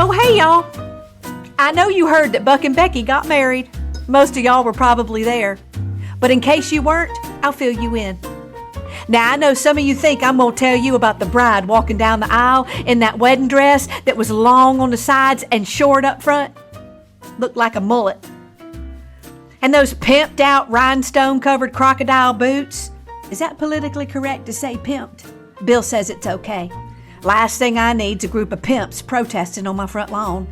Oh, hey, y'all. I know you heard that Buck and Becky got married. Most of y'all were probably there. But in case you weren't, I'll fill you in. Now, I know some of you think I'm going to tell you about the bride walking down the aisle in that wedding dress that was long on the sides and short up front. Looked like a mullet. And those pimped out rhinestone-covered crocodile boots. Is that politically correct to say pimped? Bill says it's okay. Last thing I need's a group of pimps protesting on my front lawn.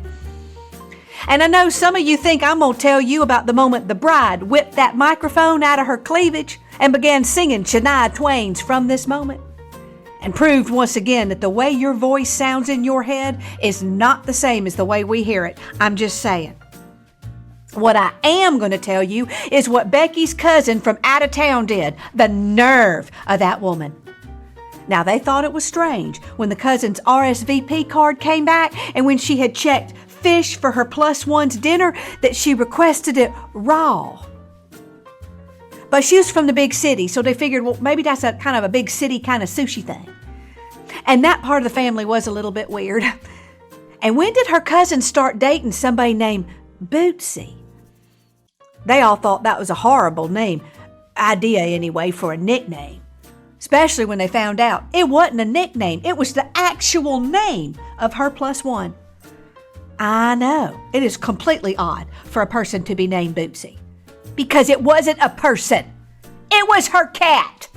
And I know some of you think I'm going to tell you about the moment the bride whipped that microphone out of her cleavage and began singing Shania Twain's From This Moment, and proved once again that the way your voice sounds in your head is not the same as the way we hear it. I'm just saying. What I am going to tell you is what Becky's cousin from out of town did. The nerve of that woman. Now, they thought it was strange when the cousin's RSVP card came back and when she had checked fish for her +1's dinner that she requested it raw. But she was from the big city, so they figured, well, maybe that's a kind of a big city kind of sushi thing. And that part of the family was a little bit weird. And when did her cousin start dating somebody named Bootsy? They all thought that was a horrible idea anyway, for a nickname. Especially when they found out it wasn't a nickname. It was the actual name of her +1. I know, it is completely odd for a person to be named Bootsy. Because it wasn't a person. It was her cat.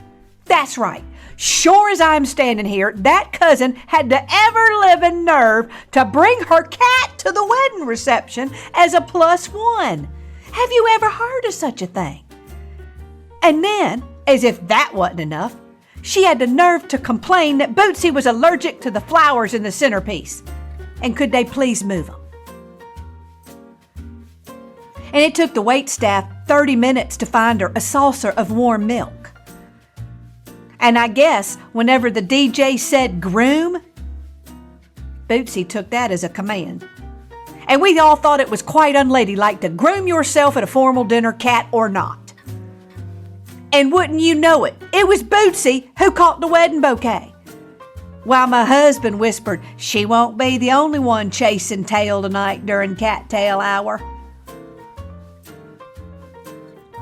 That's right. Sure as I'm standing here, that cousin had the ever-living nerve to bring her cat to the wedding reception as a +1. Have you ever heard of such a thing? And then, as if that wasn't enough, she had the nerve to complain that Bootsy was allergic to the flowers in the centerpiece. And could they please move them? And it took the waitstaff 30 minutes to find her a saucer of warm milk. And I guess whenever the DJ said groom, Bootsy took that as a command. And we all thought it was quite unladylike to groom yourself at a formal dinner, cat or not. And wouldn't you know it, it was Bootsy who caught the wedding bouquet. While my husband whispered, she won't be the only one chasing tail tonight during cattail hour.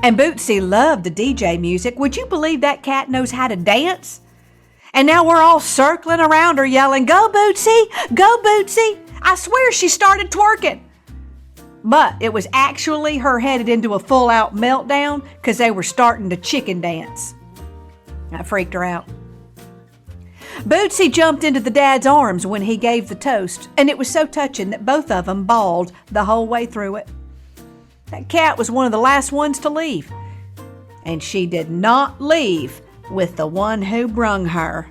And Bootsy loved the DJ music. Would you believe that cat knows how to dance? And now we're all circling around her yelling, "Go Bootsy! Go Bootsy!" I swear she started twerking. But it was actually her headed into a full-out meltdown because they were starting to chicken dance. That freaked her out. Bootsy jumped into the dad's arms when he gave the toast, and it was so touching that both of them bawled the whole way through it. That cat was one of the last ones to leave, and she did not leave with the one who brung her.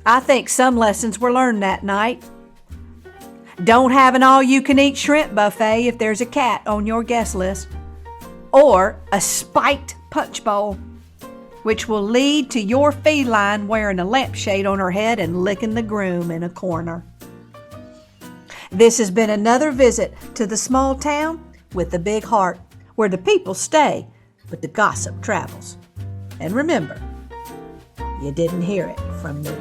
I think some lessons were learned that night. Don't have an all-you-can-eat shrimp buffet if there's a cat on your guest list. Or a spiked punch bowl, which will lead to your feline wearing a lampshade on her head and licking the groom in a corner. This has been another visit to the small town with the big heart, where the people stay, but the gossip travels. And remember, you didn't hear it from me.